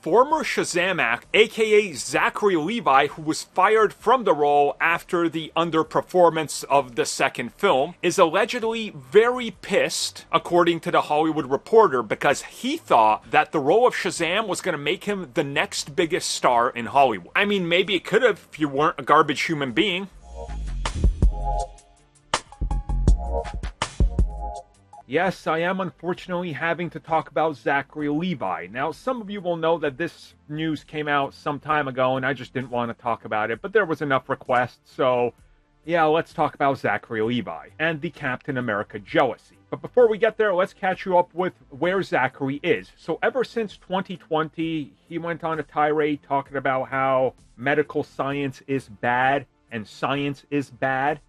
former Shazam actor, aka Zachary Levi, who was fired from the role after the underperformance of the second film, is allegedly very pissed, according to the Hollywood Reporter, because he thought that the role of Shazam was going to make him the next biggest star in Hollywood. I mean, maybe it could have if you weren't a garbage human being. Yes, I am unfortunately having to talk about Zachary Levi. Now, some of you will know that this news came out some time ago, and I just didn't want to talk about it, but there was enough requests, so yeah, let's talk about Zachary Levi and the Captain America jealousy. But before we get there, let's catch you up with where Zachary is. So ever since 2020, he went on a tirade talking about how medical science is bad and science is bad,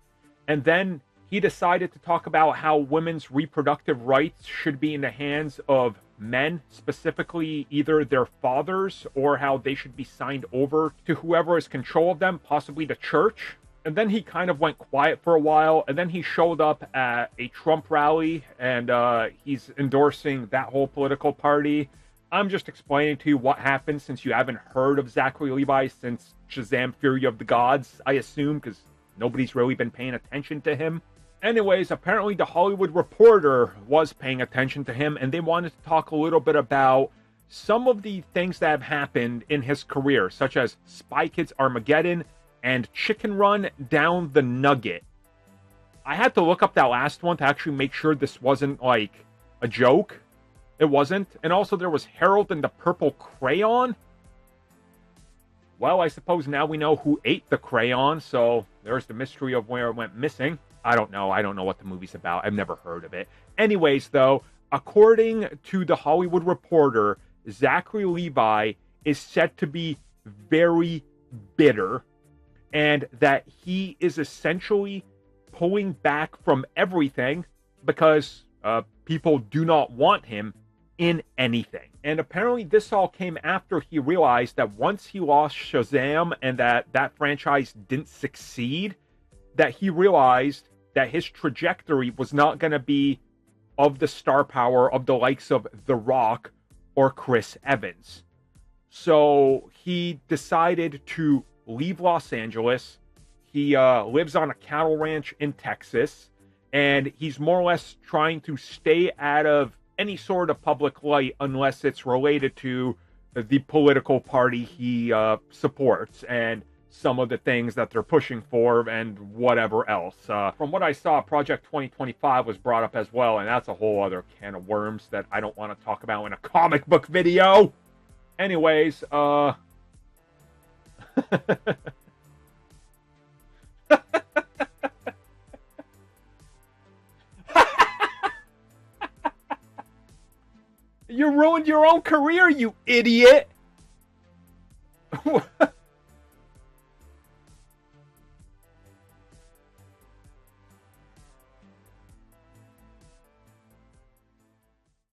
and then he decided to talk about how women's reproductive rights should be in the hands of men, specifically either their fathers, or how they should be signed over to whoever has control of them, possibly the church. And then he kind of went quiet for a while, and then he showed up at a Trump rally, and he's endorsing that whole political party. I'm just explaining to you what happened, since you haven't heard of Zachary Levi since Shazam! Fury of the Gods, I assume, because nobody's really been paying attention to him. Anyways, apparently the Hollywood Reporter was paying attention to him, and they wanted to talk a little bit about some of the things that have happened in his career, such as Spy Kids Armageddon and Chicken Run Down the Nugget. I had to look up that last one to actually make sure this wasn't, like, a joke. It wasn't. And also there was Harold and the Purple Crayon. Well, I suppose now we know who ate the crayon, so there's the mystery of where it went missing. I don't know what the movie's about. I've never heard of it. Anyways, though, according to the Hollywood Reporter, Zachary Levi is said to be very bitter, and that he is essentially pulling back from everything because people do not want him in anything. And apparently this all came after he realized that once he lost Shazam and that franchise didn't succeed, that he realized that his trajectory was not going to be of the star power of the likes of The Rock or Chris Evans. So he decided to leave Los Angeles. He lives on a cattle ranch in Texas, and he's more or less trying to stay out of any sort of public light unless it's related to the political party he supports and some of the things that they're pushing for and whatever else. From what I saw, Project 2025 was brought up as well, and that's a whole other can of worms that I don't want to talk about in a comic book video. Anyways, you ruined your own career, you idiot!